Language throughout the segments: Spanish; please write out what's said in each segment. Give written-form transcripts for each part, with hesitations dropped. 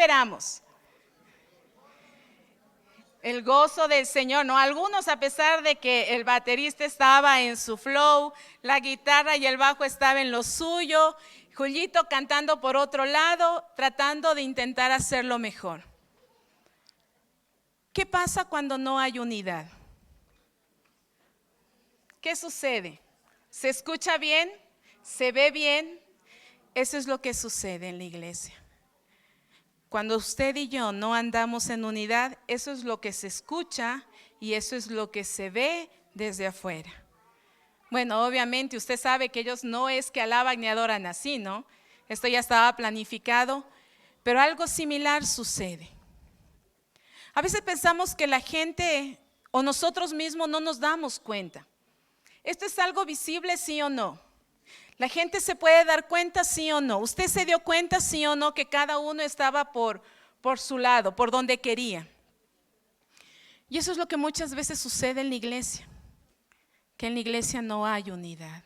esperamos? El gozo del Señor, ¿no? Algunos, a pesar de que el baterista estaba en su flow, la guitarra y el bajo estaban en lo suyo, Juliito cantando por otro lado, tratando de intentar hacerlo mejor. ¿Qué pasa cuando no hay unidad? ¿Qué sucede? ¿Se escucha bien? ¿Se ve bien? Eso es lo que sucede en la iglesia. Cuando usted y yo no andamos en unidad, eso es lo que se escucha y eso es lo que se ve desde afuera. Bueno, obviamente usted sabe que ellos no es que alaban ni adoran así, ¿no? Esto ya estaba planificado, pero algo similar sucede. A veces pensamos que la gente o nosotros mismos no nos damos cuenta. ¿Esto es algo visible, sí o no? ¿La gente se puede dar cuenta, sí o no? ¿Usted se dio cuenta, sí o no, que cada uno estaba por su lado, por donde quería? Y eso es lo que muchas veces sucede en la iglesia, que en la iglesia no hay unidad.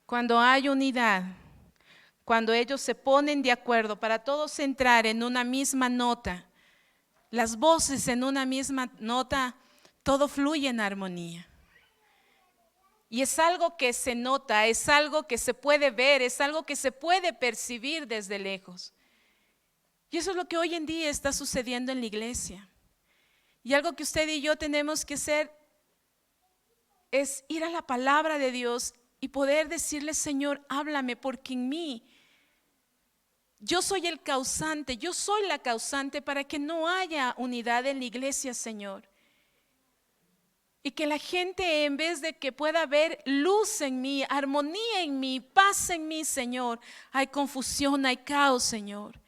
Cuando hay unidad, cuando ellos se ponen de acuerdo para todos entrar en una misma nota, las voces en una misma nota, todo fluye en armonía. Y es algo que se nota, es algo que se puede ver, es algo que se puede percibir desde lejos. Y eso es lo que hoy en día está sucediendo en la iglesia. Y algo que usted y yo tenemos que hacer es ir a la palabra de Dios y poder decirle: Señor, háblame, porque en mí yo soy el causante, yo soy la causante para que no haya unidad en la iglesia, Señor. Y que la gente, en vez de que pueda ver luz en mí, armonía en mí, paz en mí, Señor, hay confusión, hay caos, Señor.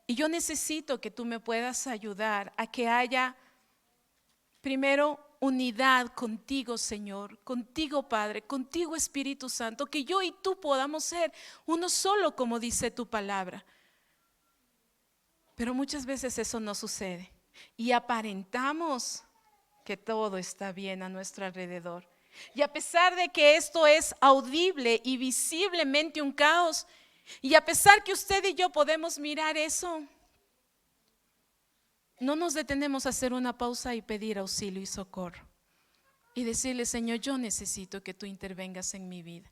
Y yo necesito que tú me puedas ayudar a que haya primero unidad contigo, Señor, contigo, Padre, contigo, Espíritu Santo, que yo y tú podamos ser uno solo, como dice tu palabra. Pero muchas veces eso no sucede y aparentamos que todo está bien a nuestro alrededor. Y a pesar de que esto es audible y visiblemente un caos, y a pesar que usted y yo podemos mirar eso, no nos detenemos a hacer una pausa y pedir auxilio y socorro y decirle: Señor, yo necesito que tú intervengas en mi vida.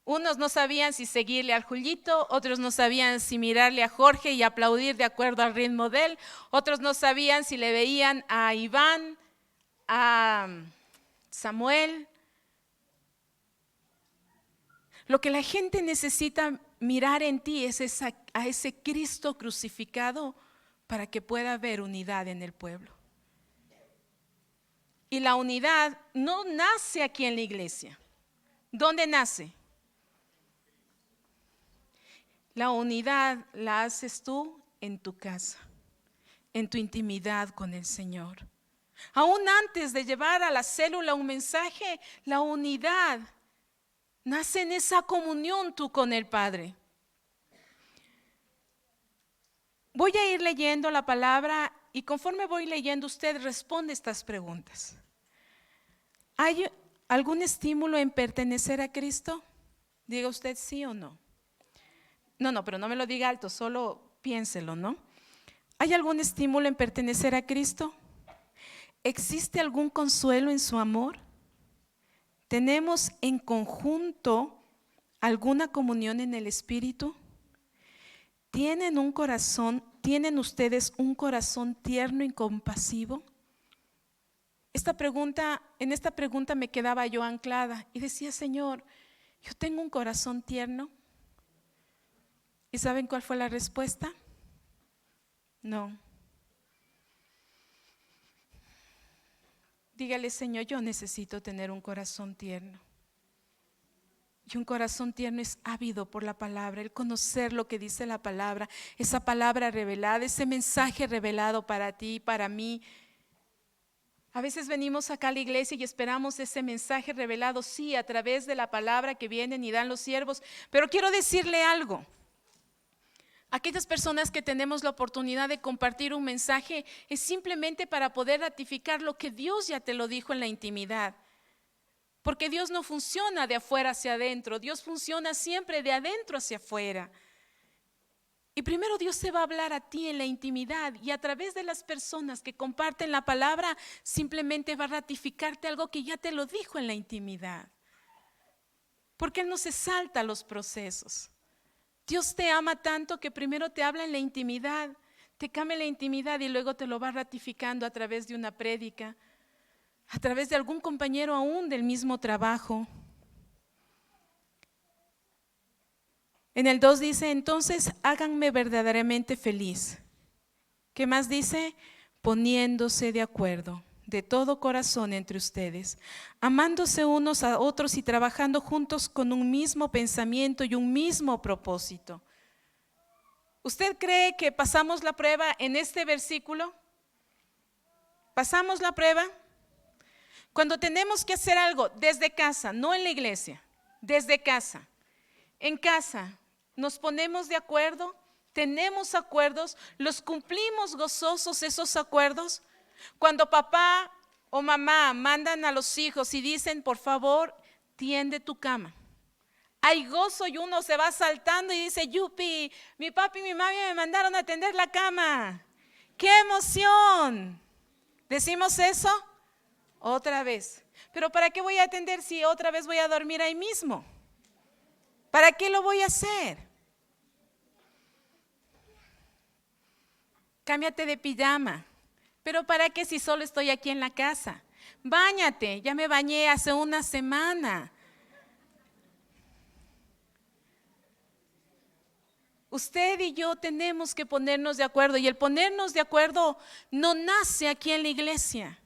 Unos no sabían si seguirle al Julito, otros no sabían si mirarle a Jorge y aplaudir de acuerdo al ritmo de él, otros no sabían si le veían a Iván, a Samuel. Lo que la gente necesita mirar en ti es a ese Cristo crucificado para que pueda haber unidad en el pueblo. Y la unidad no nace aquí en la iglesia. ¿Dónde nace? La unidad la haces tú en tu casa, en tu intimidad con el Señor. Aún antes de llevar a la célula un mensaje, la unidad nace en esa comunión tú con el Padre. Voy a ir leyendo la palabra y conforme voy leyendo, usted responde estas preguntas. ¿Hay algún estímulo en pertenecer a Cristo? Diga usted sí o no. No, pero no me lo diga alto, solo piénselo, ¿no? ¿Hay algún estímulo en pertenecer a Cristo? ¿Existe algún consuelo en su amor? ¿Tenemos en conjunto alguna comunión en el Espíritu? ¿Tienen ustedes un corazón tierno y compasivo? En esta pregunta me quedaba yo anclada y decía: Señor, ¿yo tengo un corazón tierno? ¿Y saben cuál fue la respuesta? No. Dígale: Señor, yo necesito tener un corazón tierno. Y un corazón tierno es ávido por la palabra, el conocer lo que dice la palabra, esa palabra revelada, ese mensaje revelado para ti y para mí. A veces venimos acá a la iglesia y esperamos ese mensaje revelado, sí, a través de la palabra que vienen y dan los siervos. Pero quiero decirle algo. Aquellas personas que tenemos la oportunidad de compartir un mensaje es simplemente para poder ratificar lo que Dios ya te lo dijo en la intimidad. Porque Dios no funciona de afuera hacia adentro, Dios funciona siempre de adentro hacia afuera. Y primero Dios te va a hablar a ti en la intimidad y a través de las personas que comparten la palabra, simplemente va a ratificarte algo que ya te lo dijo en la intimidad. Porque Él no se salta los procesos. Dios te ama tanto que primero te habla en la intimidad, te cambia la intimidad y luego te lo va ratificando a través de una prédica, a través de algún compañero aún del mismo trabajo. En el 2 dice, entonces háganme verdaderamente feliz. ¿Qué más dice? Poniéndose de acuerdo de todo corazón entre ustedes, amándose unos a otros y trabajando juntos con un mismo pensamiento y un mismo propósito. ¿Usted cree que pasamos la prueba en este versículo? ¿Pasamos la prueba? Cuando tenemos que hacer algo desde casa, no en la iglesia, desde casa, en casa, nos ponemos de acuerdo, tenemos acuerdos, los cumplimos gozosos esos acuerdos. Cuando papá o mamá mandan a los hijos y dicen, por favor, tiende tu cama. Hay gozo y uno se va saltando y dice, yupi, mi papi y mi mami me mandaron a tender la cama. ¡Qué emoción! ¿Decimos eso? Otra vez. ¿Pero para qué voy a atender si otra vez voy a dormir ahí mismo? ¿Para qué lo voy a hacer? Cámbiate de pijama. ¿Pero para qué si solo estoy aquí en la casa? Báñate, ya me bañé hace una semana. Usted y yo tenemos que ponernos de acuerdo y el ponernos de acuerdo no nace aquí en la iglesia.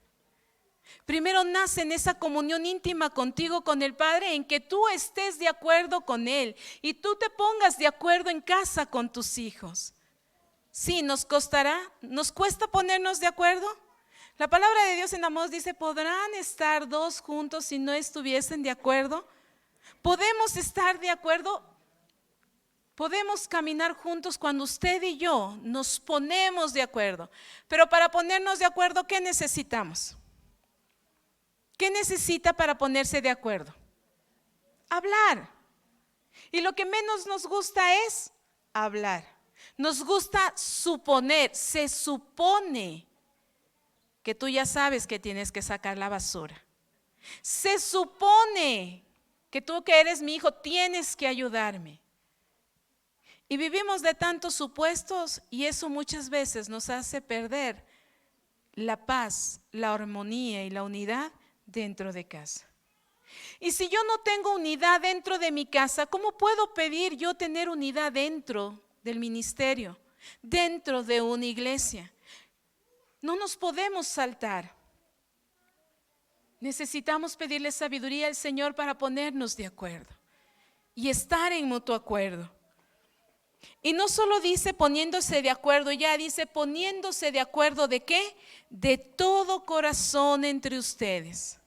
Primero nace en esa comunión íntima contigo, con el Padre, en que tú estés de acuerdo con Él y tú te pongas de acuerdo en casa con tus hijos. Sí, nos costará, nos cuesta ponernos de acuerdo. La palabra de Dios en Amós dice, ¿podrán estar dos juntos si no estuviesen de acuerdo? ¿Podemos estar de acuerdo? Podemos caminar juntos cuando usted y yo nos ponemos de acuerdo. Pero para ponernos de acuerdo, ¿qué necesitamos? ¿Qué necesita para ponerse de acuerdo? Hablar. Y lo que menos nos gusta es hablar. Nos gusta suponer. Se supone que tú ya sabes que tienes que sacar la basura. Se supone que tú que eres mi hijo tienes que ayudarme. Y vivimos de tantos supuestos y eso muchas veces nos hace perder la paz, la armonía y la unidad dentro de casa. Y si yo no tengo unidad dentro de mi casa, ¿cómo puedo pedir yo tener unidad dentro del ministerio, dentro de una iglesia? No nos podemos saltar. Necesitamos pedirle sabiduría al Señor para ponernos de acuerdo y estar en mutuo acuerdo. Y no solo dice poniéndose de acuerdo, ya dice poniéndose de acuerdo ¿de qué? De todo corazón entre ustedes.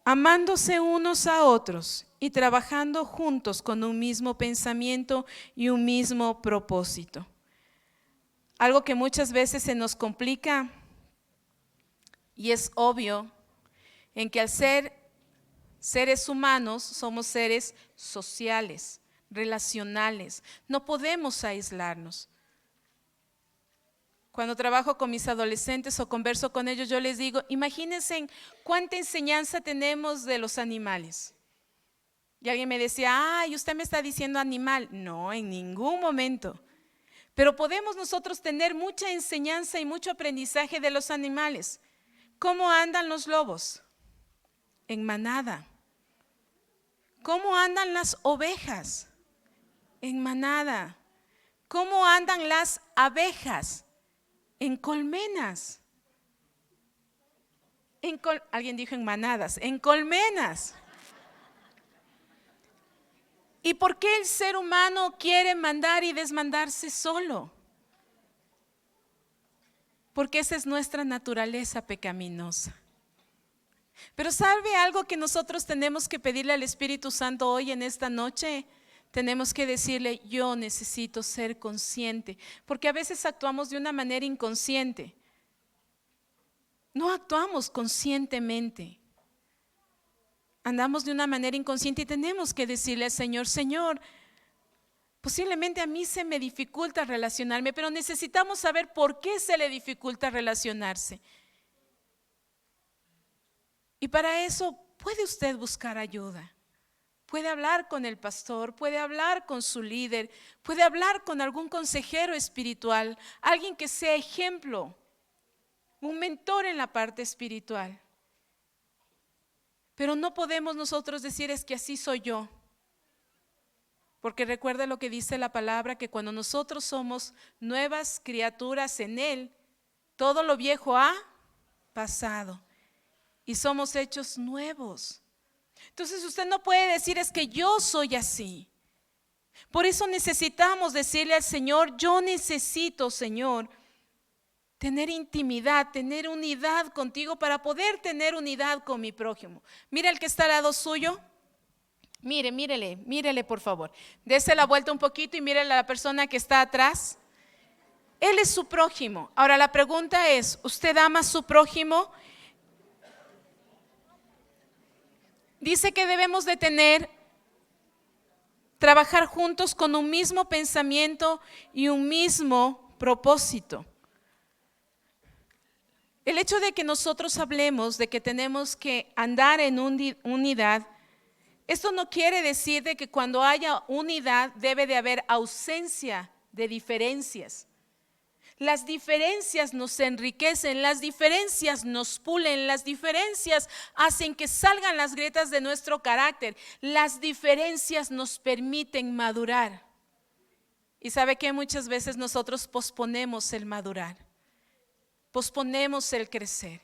Amándose unos a otros y trabajando juntos con un mismo pensamiento y un mismo propósito. Algo que muchas veces se nos complica y es obvio en que al ser seres humanos somos seres sociales, relacionales, no podemos aislarnos. Cuando trabajo con mis adolescentes o converso con ellos, yo les digo, imagínense cuánta enseñanza tenemos de los animales. Y alguien me decía, ay, usted me está diciendo animal. No, en ningún momento. Pero podemos nosotros tener mucha enseñanza y mucho aprendizaje de los animales. ¿Cómo andan los lobos? En manada. ¿Cómo andan las ovejas? En manada. ¿Cómo andan las abejas? En colmenas. Alguien dijo en manadas, en colmenas. ¿Y por qué el ser humano quiere mandar y desmandarse solo? Porque esa es nuestra naturaleza pecaminosa. Pero ¿sabe algo que nosotros tenemos que pedirle al Espíritu Santo hoy en esta noche? Tenemos que decirle, yo necesito ser consciente, porque a veces actuamos de una manera inconsciente. No actuamos conscientemente. Andamos de una manera inconsciente y tenemos que decirle al Señor, Señor, Posiblemente a mí se me dificulta relacionarme, pero necesitamos saber por qué se le dificulta relacionarse. Y para eso puede usted buscar ayuda. Puede hablar con el pastor, puede hablar con su líder, puede hablar con algún consejero espiritual, alguien que sea ejemplo, un mentor en la parte espiritual. Pero no podemos nosotros decir es que así soy yo. Porque recuerda lo que dice la palabra, que cuando nosotros somos nuevas criaturas en Él, todo lo viejo ha pasado y somos hechos nuevos. Entonces usted no puede decir es que yo soy así. Por eso necesitamos decirle al Señor, yo necesito, Señor, tener intimidad, tener unidad contigo para poder tener unidad con mi prójimo. Mira el que está al lado suyo. Mírele por favor. Dese la vuelta un poquito y mírele a la persona que está atrás. Él es su prójimo. Ahora la pregunta es, ¿usted ama a su prójimo? Dice que debemos de trabajar juntos con un mismo pensamiento y un mismo propósito. El hecho de que nosotros hablemos de que tenemos que andar en unidad, esto no quiere decir de que cuando haya unidad debe de haber ausencia de diferencias. Las diferencias nos enriquecen, las diferencias nos pulen, las diferencias hacen que salgan las grietas de nuestro carácter. Las diferencias nos permiten madurar. Y sabe que muchas veces nosotros posponemos el madurar, posponemos el crecer.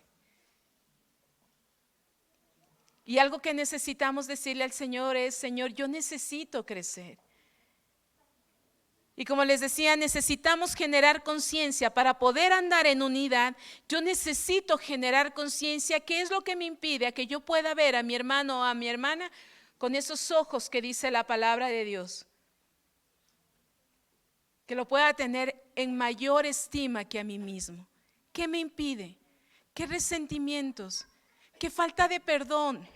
Y algo que necesitamos decirle al Señor es, Señor, yo necesito crecer. Y como les decía, necesitamos generar conciencia para poder andar en unidad. Yo necesito generar conciencia. ¿Qué es lo que me impide a que yo pueda ver a mi hermano o a mi hermana con esos ojos que dice la palabra de Dios? Que lo pueda tener en mayor estima que a mí mismo. ¿Qué me impide? ¿Qué resentimientos? ¿Qué falta de perdón?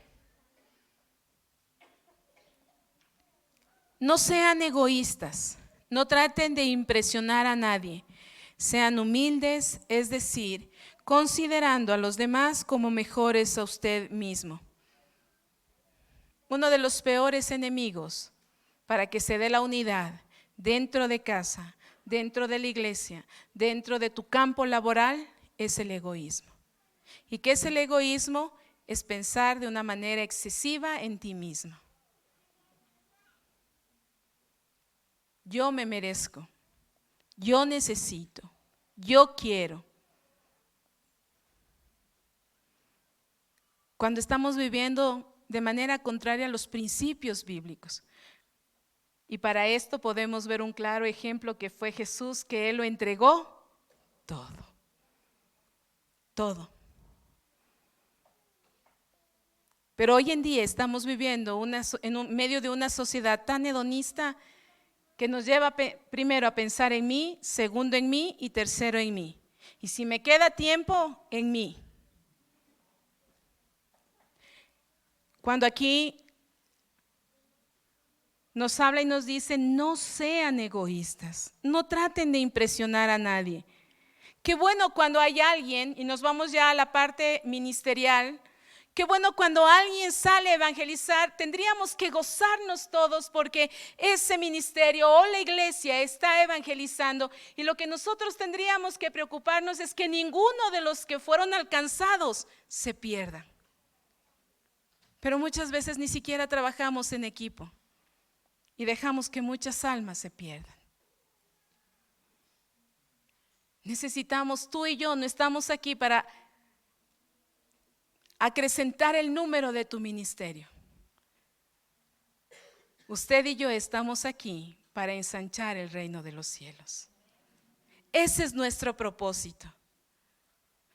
No sean egoístas, no traten de impresionar a nadie, sean humildes, es decir, considerando a los demás como mejores a usted mismo. Uno de los peores enemigos para que se dé la unidad dentro de casa, dentro de la iglesia, dentro de tu campo laboral, es el egoísmo. ¿Y qué es el egoísmo? Es pensar de una manera excesiva en ti mismo. Yo me merezco, yo necesito, yo quiero. Cuando estamos viviendo de manera contraria a los principios bíblicos. Y para esto podemos ver un claro ejemplo que fue Jesús, que Él lo entregó todo. Todo. Pero hoy en día estamos viviendo en medio de una sociedad tan hedonista que nos lleva primero a pensar en mí, segundo en mí y tercero en mí. Y si me queda tiempo, en mí. Cuando aquí nos habla y nos dice, no sean egoístas, no traten de impresionar a nadie. Qué bueno cuando hay alguien, y nos vamos ya a la parte ministerial, qué bueno cuando alguien sale a evangelizar, tendríamos que gozarnos todos porque ese ministerio o la iglesia está evangelizando y lo que nosotros tendríamos que preocuparnos es que ninguno de los que fueron alcanzados se pierda. Pero muchas veces ni siquiera trabajamos en equipo y dejamos que muchas almas se pierdan. Necesitamos, tú y yo no estamos aquí para acrecentar el número de tu ministerio. Usted y yo estamos aquí para ensanchar el reino de los cielos. Ese es nuestro propósito.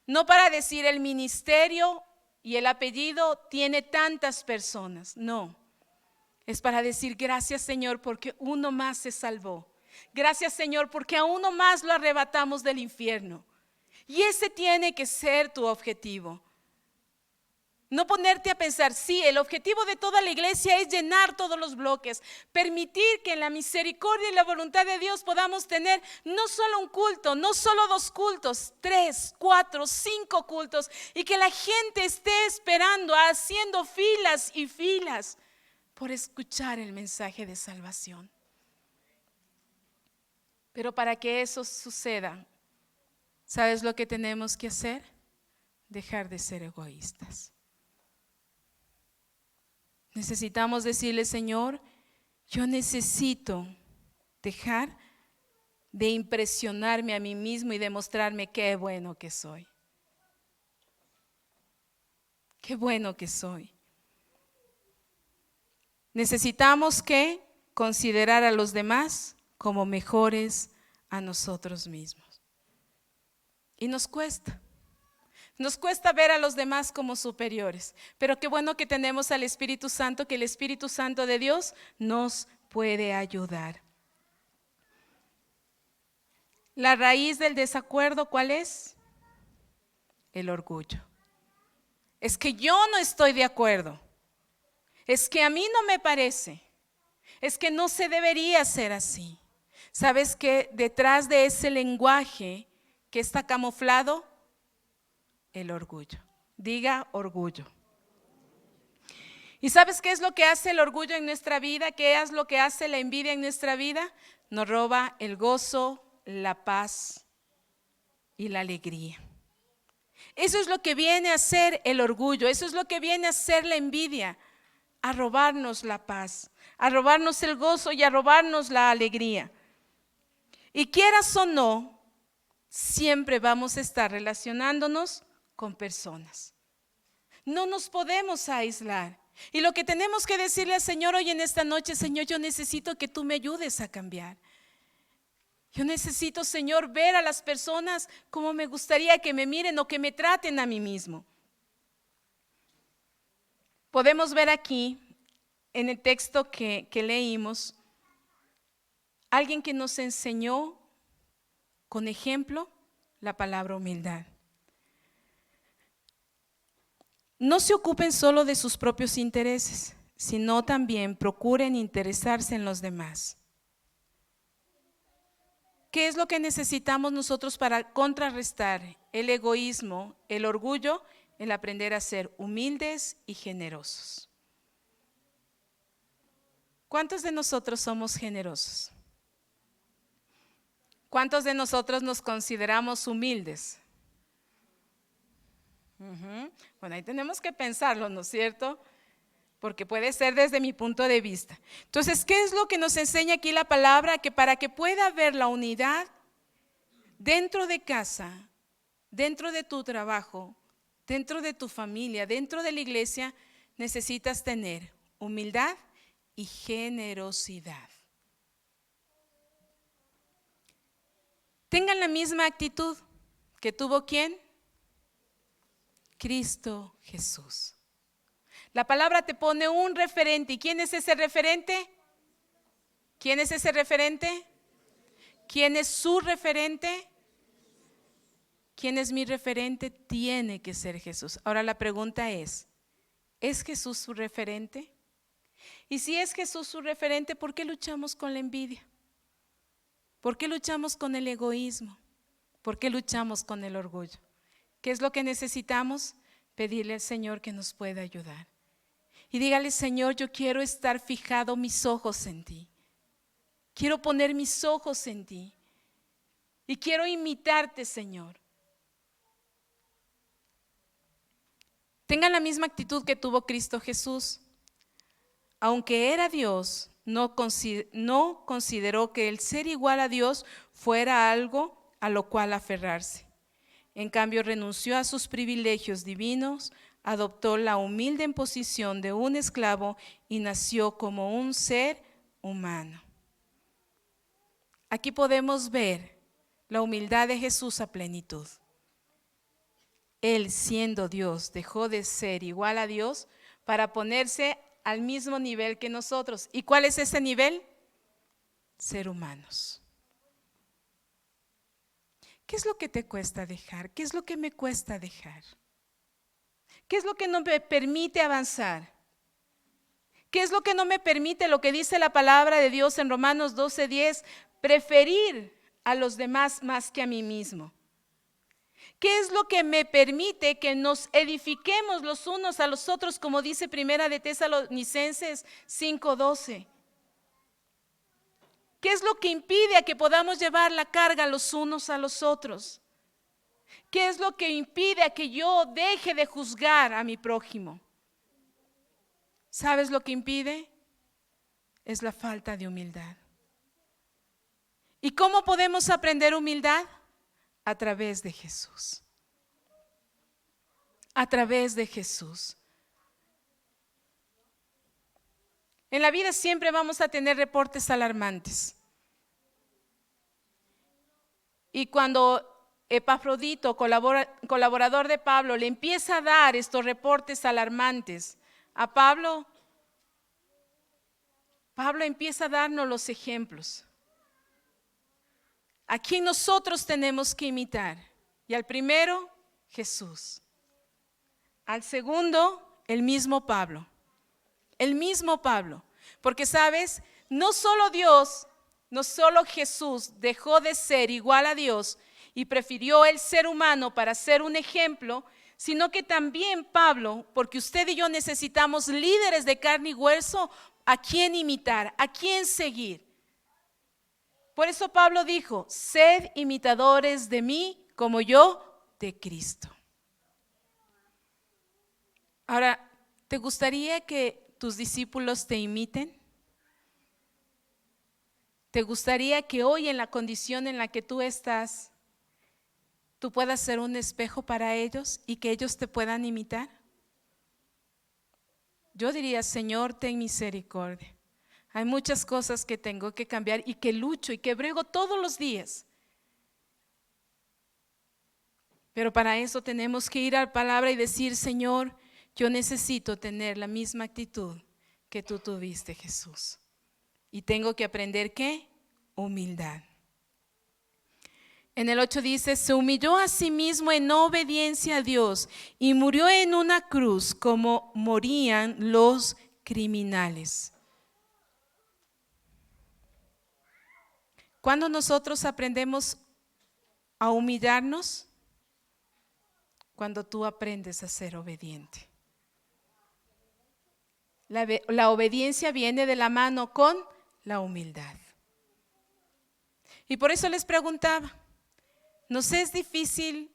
No para decir el ministerio y el apellido tiene tantas personas, no. Es para decir gracias Señor porque uno más se salvó. Gracias Señor porque a uno más lo arrebatamos del infierno. Y ese tiene que ser tu objetivo. No ponerte a pensar, sí, el objetivo de toda la iglesia es llenar todos los bloques, permitir que en la misericordia y la voluntad de Dios podamos tener no solo un culto, no solo 2 cultos, 3, 4, 5 cultos, y que la gente esté esperando, haciendo filas y filas por escuchar el mensaje de salvación. Pero para que eso suceda, ¿sabes lo que tenemos que hacer? Dejar de ser egoístas. Necesitamos decirle, Señor, yo necesito dejar de impresionarme a mí mismo y demostrarme qué bueno que soy. Qué bueno que soy. Necesitamos que considerar a los demás como mejores a nosotros mismos. Y nos cuesta. Nos cuesta ver a los demás como superiores, pero qué bueno que tenemos al Espíritu Santo, que el Espíritu Santo de Dios nos puede ayudar. La raíz del desacuerdo, ¿cuál es? El orgullo. Es que yo no estoy de acuerdo. Es que a mí no me parece. Es que no se debería hacer así. ¿Sabes qué? Detrás de ese lenguaje que está camuflado, el orgullo. Diga orgullo. ¿Y sabes qué es lo que hace el orgullo en nuestra vida? ¿Qué es lo que hace la envidia en nuestra vida? Nos roba el gozo, la paz y la alegría. Eso es lo que viene a hacer el orgullo, eso es lo que viene a hacer la envidia, a robarnos la paz, a robarnos el gozo y a robarnos la alegría. Y quieras o no, siempre vamos a estar relacionándonos con personas. No nos podemos aislar. Y lo que tenemos que decirle al Señor hoy en esta noche, Señor, yo necesito que tú me ayudes a cambiar. Yo necesito, Señor, ver a las personas como me gustaría que me miren o que me traten a mí mismo. Podemos ver aquí, en el texto que leímos, alguien que nos enseñó con ejemplo la palabra humildad. No se ocupen solo de sus propios intereses, sino también procuren interesarse en los demás. ¿Qué es lo que necesitamos nosotros para contrarrestar el egoísmo, el orgullo? El aprender a ser humildes y generosos. ¿Cuántos de nosotros somos generosos? ¿Cuántos de nosotros nos consideramos humildes? Bueno, ahí tenemos que pensarlo, ¿no es cierto? Porque puede ser desde mi punto de vista. Entonces, ¿qué es lo que nos enseña aquí la palabra? Que para que pueda haber la unidad dentro de casa, dentro de tu trabajo, dentro de tu familia, dentro de la iglesia, necesitas tener humildad y generosidad. Tengan la misma actitud que tuvo ¿quién? Cristo Jesús. La palabra te pone un referente. ¿Y quién es ese referente? ¿Quién es ese referente? ¿Quién es su referente? ¿Quién es mi referente? Tiene que ser Jesús. Ahora la pregunta ¿es Jesús su referente? Y si es Jesús su referente, ¿por qué luchamos con la envidia? ¿Por qué luchamos con el egoísmo? ¿Por qué luchamos con el orgullo? ¿Qué es lo que necesitamos? Pedirle al Señor que nos pueda ayudar. Y dígale, Señor, yo quiero estar fijado mis ojos en ti. Quiero poner mis ojos en ti. Y quiero imitarte, Señor. Tengan la misma actitud que tuvo Cristo Jesús. Aunque era Dios, no consideró que el ser igual a Dios fuera algo a lo cual aferrarse. En cambio, renunció a sus privilegios divinos, adoptó la humilde posición de un esclavo y nació como un ser humano. Aquí podemos ver la humildad de Jesús a plenitud. Él, siendo Dios, dejó de ser igual a Dios para ponerse al mismo nivel que nosotros. ¿Y cuál es ese nivel? Ser humanos. ¿Qué es lo que te cuesta dejar? ¿Qué es lo que me cuesta dejar? ¿Qué es lo que no me permite avanzar? ¿Qué es lo que no me permite, lo que dice la palabra de Dios en Romanos 12:10, preferir a los demás más que a mí mismo? ¿Qué es lo que me permite que nos edifiquemos los unos a los otros, como dice Primera de Tesalonicenses 5:12? ¿Qué es lo que impide a que podamos llevar la carga los unos a los otros? ¿Qué es lo que impide a que yo deje de juzgar a mi prójimo? ¿Sabes lo que impide? Es la falta de humildad. ¿Y cómo podemos aprender humildad? A través de Jesús. A través de Jesús. En la vida siempre vamos a tener reportes alarmantes. Y cuando Epafrodito, colaborador de Pablo, le empieza a dar estos reportes alarmantes a Pablo empieza a darnos los ejemplos. ¿A quién nosotros tenemos que imitar? Y al primero, Jesús. Al segundo, el mismo Pablo. El mismo Pablo. Porque sabes, no solo Dios, no solo Jesús dejó de ser igual a Dios y prefirió el ser humano para ser un ejemplo, sino que también Pablo, porque usted y yo necesitamos líderes de carne y hueso a quien imitar, a quien seguir. Por eso Pablo dijo, sed imitadores de mí como yo de Cristo. Ahora, ¿te gustaría que tus discípulos te imiten? ¿Te gustaría que hoy en la condición en la que tú estás, tú puedas ser un espejo para ellos y que ellos te puedan imitar? Yo diría, Señor, ten misericordia. Hay muchas cosas que tengo que cambiar y que lucho y que brego todos los días. Pero para eso tenemos que ir a la palabra y decir, Señor, yo necesito tener la misma actitud que tú tuviste, Jesús. Y tengo que aprender, ¿qué? Humildad. En el 8 dice, se humilló a sí mismo en obediencia a Dios y murió en una cruz como morían los criminales. ¿Cuándo nosotros aprendemos a humillarnos? Cuando tú aprendes a ser obediente. La obediencia viene de la mano con la humildad. Y por eso les preguntaba, ¿nos es difícil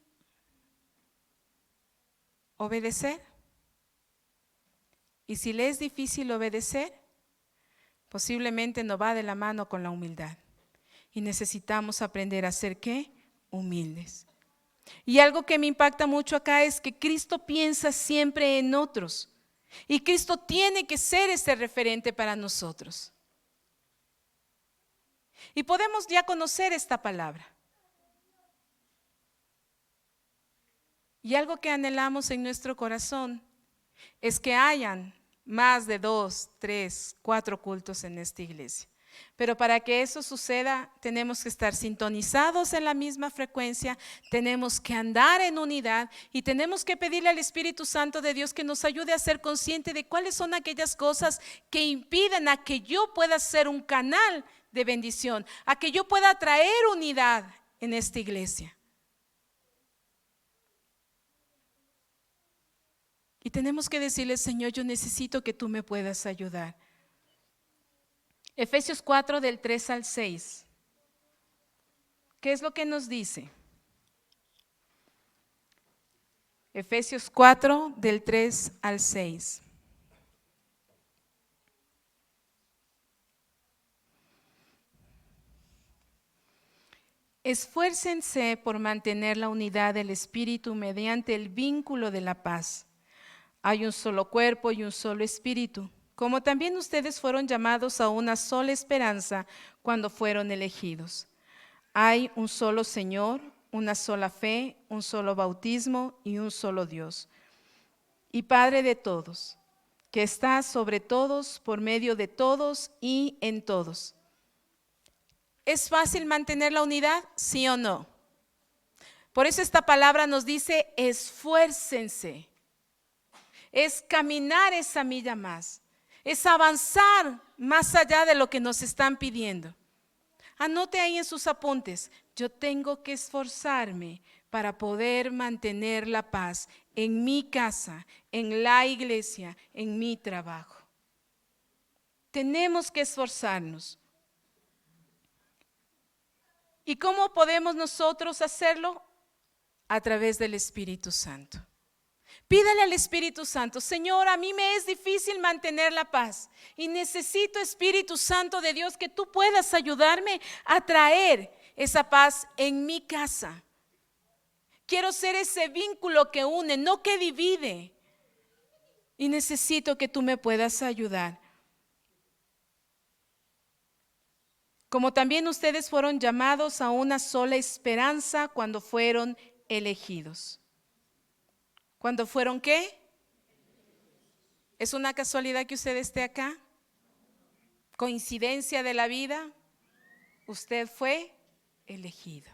obedecer? Y si le es difícil obedecer, posiblemente no va de la mano con la humildad. Y necesitamos aprender a ser ¿qué? Humildes. Y algo que me impacta mucho acá es que Cristo piensa siempre en otros. Y Cristo tiene que ser ese referente para nosotros. Y podemos ya conocer esta palabra. Y algo que anhelamos en nuestro corazón es que hayan más de 2, 3, 4 cultos en esta iglesia. Pero para que eso suceda, tenemos que estar sintonizados en la misma frecuencia, tenemos que andar en unidad y tenemos que pedirle al Espíritu Santo de Dios que nos ayude a ser consciente de cuáles son aquellas cosas que impiden a que yo pueda ser un canal de bendición, a que yo pueda traer unidad en esta iglesia. Y tenemos que decirle, Señor, yo necesito que tú me puedas ayudar. Efesios 4 del 3 al 6. ¿Qué es lo que nos dice? Efesios 4 del 3 al 6. Esfuércense por mantener la unidad del Espíritu mediante el vínculo de la paz. Hay un solo cuerpo y un solo espíritu, como también ustedes fueron llamados a una sola esperanza cuando fueron elegidos. Hay un solo Señor, una sola fe, un solo bautismo y un solo Dios. Y Padre de todos, que está sobre todos, por medio de todos y en todos. ¿Es fácil mantener la unidad? ¿Sí o no? Por eso esta palabra nos dice, esfuércense. es caminar esa milla más, es avanzar más allá de lo que nos están pidiendo. Anote ahí en sus apuntes, yo tengo que esforzarme para poder mantener la paz en mi casa, en la iglesia, en mi trabajo. Tenemos que esforzarnos. ¿Y cómo podemos nosotros hacerlo? A través del Espíritu Santo. Pídale al Espíritu Santo, Señor, a mí me es difícil mantener la paz y necesito, Espíritu Santo de Dios, que tú puedas ayudarme a traer esa paz en mi casa. Quiero ser ese vínculo que une, no que divide. Y necesito que tú me puedas ayudar. Como también ustedes fueron llamados a una sola esperanza cuando fueron elegidos. ¿Cuándo fueron qué? ¿Es una casualidad que usted esté acá? ¿Coincidencia de la vida? Usted fue elegido.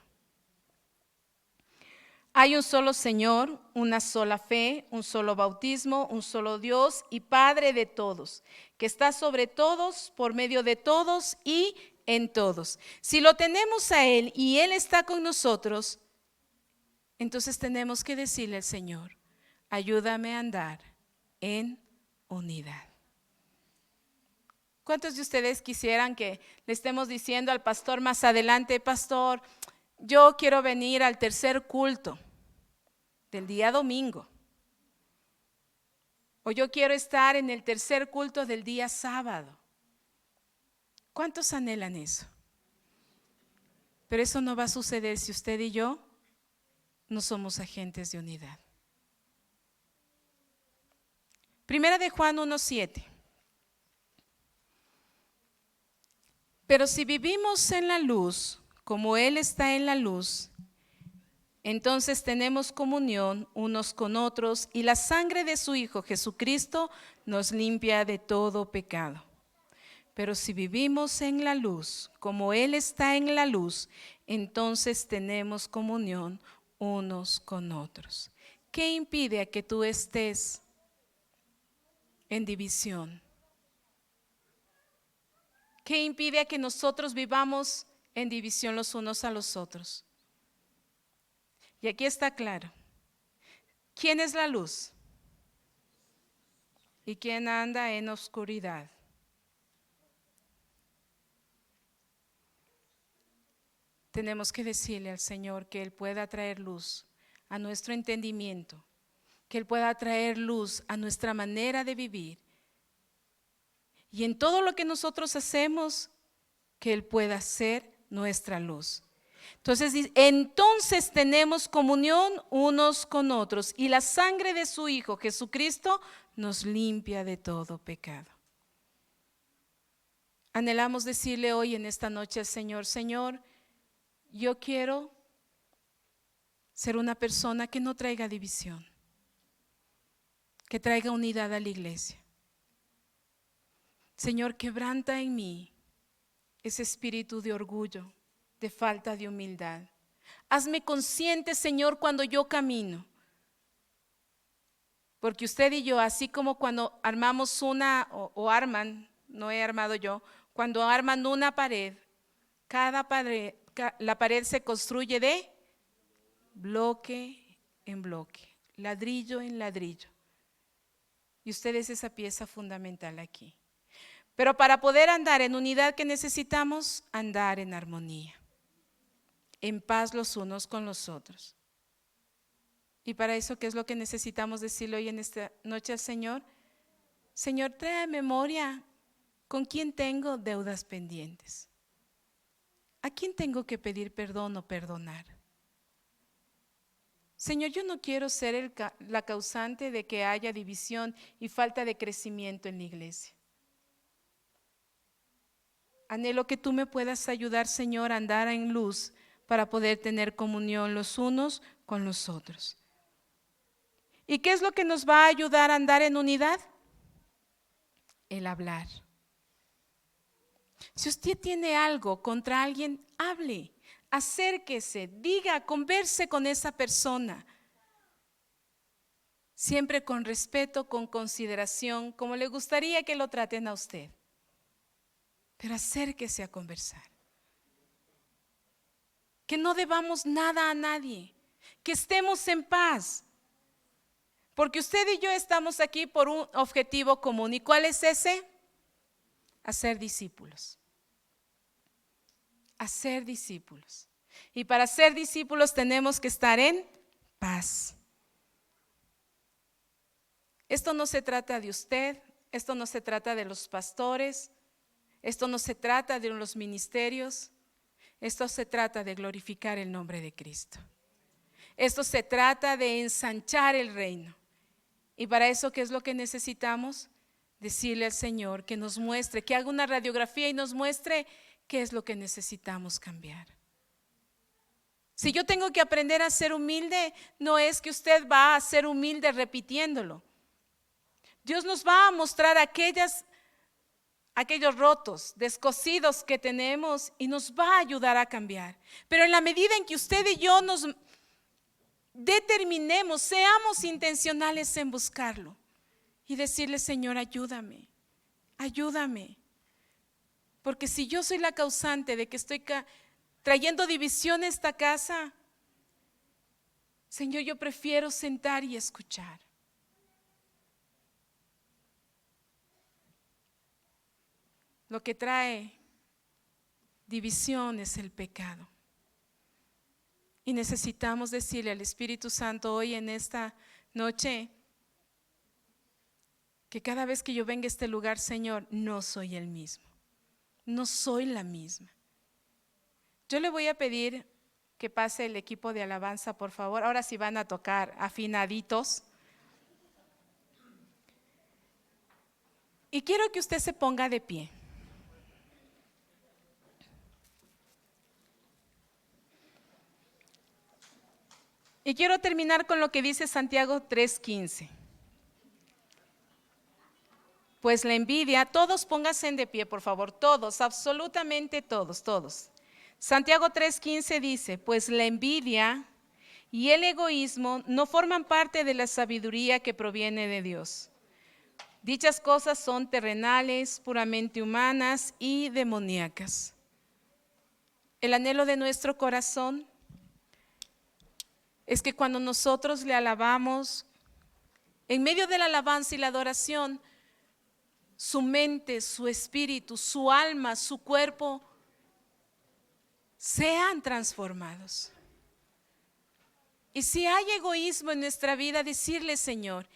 Hay un solo Señor, una sola fe, un solo bautismo, un solo Dios y Padre de todos, que está sobre todos, por medio de todos y en todos. Si lo tenemos a Él y Él está con nosotros, entonces tenemos que decirle al Señor, ayúdame a andar en unidad. ¿Cuántos de ustedes quisieran que le estemos diciendo al pastor más adelante, pastor, yo quiero venir al tercer culto del día domingo? O yo quiero estar en el tercer culto del día sábado. ¿Cuántos anhelan eso? Pero eso no va a suceder si usted y yo no somos agentes de unidad. Primera de Juan 1:7. Pero si vivimos en la luz, como Él está en la luz, entonces tenemos comunión unos con otros y la sangre de su Hijo Jesucristo nos limpia de todo pecado. Pero si vivimos en la luz, como Él está en la luz, entonces tenemos comunión unos con otros. ¿Qué impide a que tú estés en división? ¿Qué impide a que nosotros vivamos en división los unos a los otros? Y aquí está claro. ¿Quién es la luz? ¿Y quién anda en oscuridad? Tenemos que decirle al Señor que Él pueda traer luz a nuestro entendimiento, que Él pueda traer luz a nuestra manera de vivir. Y en todo lo que nosotros hacemos, que Él pueda ser nuestra luz. Entonces tenemos comunión unos con otros y la sangre de su Hijo Jesucristo nos limpia de todo pecado. Anhelamos decirle hoy en esta noche al Señor, Señor, yo quiero ser una persona que no traiga división, que traiga unidad a la iglesia. Señor, quebranta en mí ese espíritu de orgullo, de falta de humildad. Hazme consciente, Señor, cuando yo camino. Porque usted y yo, así como cuando armamos una, o arman, no he armado yo, cuando arman una pared, la pared se construye de bloque en bloque, ladrillo en ladrillo. Y usted es esa pieza fundamental aquí. Pero para poder andar en unidad, ¿qué necesitamos? Andar en armonía, en paz los unos con los otros. Y para eso, ¿qué es lo que necesitamos decirle hoy en esta noche al Señor? Señor, trae a memoria con quién tengo deudas pendientes. ¿A quién tengo que pedir perdón o perdonar? Señor, yo no quiero ser la causante de que haya división y falta de crecimiento en la iglesia. Anhelo que tú me puedas ayudar, Señor, a andar en luz para poder tener comunión los unos con los otros. ¿Y qué es lo que nos va a ayudar a andar en unidad? El hablar. Si usted tiene algo contra alguien, hable, acérquese, diga, converse con esa persona. siempre con respeto, con consideración, como le gustaría que lo traten a usted. Pero acérquese a conversar. Que no debamos nada a nadie, que estemos en paz. Porque usted y yo estamos aquí por un objetivo común. ¿Y cuál es ese? Hacer discípulos. Hacer discípulos. Y para ser discípulos tenemos que estar en paz. Esto no se trata de usted, esto no se trata de los pastores, esto no se trata de los ministerios, esto se trata de glorificar el nombre de Cristo. Esto se trata de ensanchar el reino. Y para eso, ¿qué es lo que necesitamos? Decirle al Señor que nos muestre, que haga una radiografía y nos muestre qué es lo que necesitamos cambiar. Si yo tengo que aprender a ser humilde, no es que usted va a ser humilde repitiéndolo. Dios nos va a mostrar aquellos rotos, descosidos que tenemos y nos va a ayudar a cambiar. Pero en la medida en que usted y yo nos determinemos, seamos intencionales en buscarlo y decirle: Señor, ayúdame, ayúdame. Porque si yo soy la causante de que estoy trayendo división a esta casa, Señor, yo prefiero sentar y escuchar. Lo que trae división es el pecado. Y necesitamos decirle al Espíritu Santo hoy en esta noche que cada vez que yo venga a este lugar, Señor, no soy el mismo. No soy la misma. Yo le voy a pedir que pase el equipo de alabanza, por favor. Ahora sí van a tocar afinaditos. Y quiero que usted se ponga de pie. Y quiero terminar con lo que dice Santiago 3:15. Pues la envidia, todos pónganse de pie, por favor, todos, absolutamente todos. Santiago 3:15 dice: pues la envidia y el egoísmo no forman parte de la sabiduría que proviene de Dios. Dichas cosas son terrenales, puramente humanas y demoníacas. El anhelo de nuestro corazón es que cuando nosotros le alabamos, en medio de la alabanza y la adoración, su mente, su espíritu, su alma, su cuerpo sean transformados. Y si hay egoísmo en nuestra vida, decirle: Señor,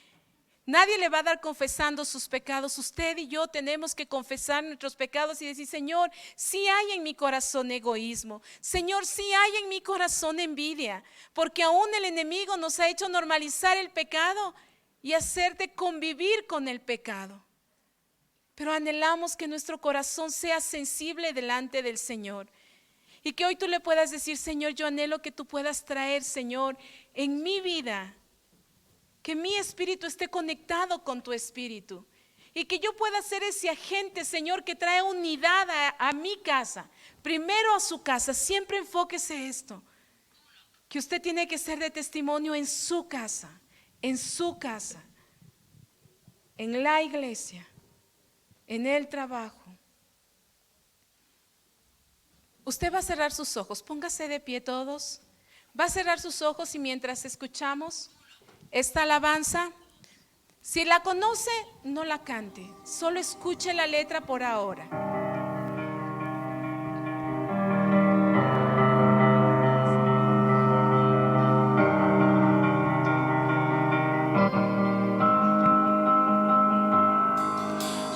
nadie le va a dar confesando sus pecados. Usted y yo tenemos que confesar nuestros pecados y decir: Señor, sí hay en mi corazón egoísmo. Señor, sí hay en mi corazón envidia. Porque aún el enemigo nos ha hecho normalizar el pecado y hacerte convivir con el pecado. Pero anhelamos que nuestro corazón sea sensible delante del Señor. Y que hoy tú le puedas decir: Señor, yo anhelo que tú puedas traer, Señor, en mi vida, que mi espíritu esté conectado con tu espíritu. Y que yo pueda ser ese agente, Señor, que trae unidad a mi casa. Primero a su casa, siempre enfóquese esto. Que usted tiene que ser de testimonio en su casa, en la iglesia, en el trabajo. Usted va a cerrar sus ojos, póngase de pie todos. Va a cerrar sus ojos y mientras escuchamos esta alabanza, si la conoce, no la cante, solo escuche la letra por ahora.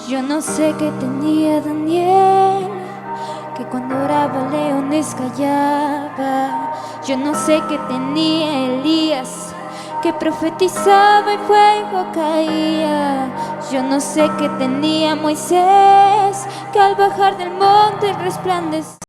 Yo no sé qué tenía Daniel, que cuando oraba leones callaba. Yo no sé qué tenía Elías, que profetizaba y fuego caía. Yo no sé qué tenía Moisés, que al bajar del monte resplandecía.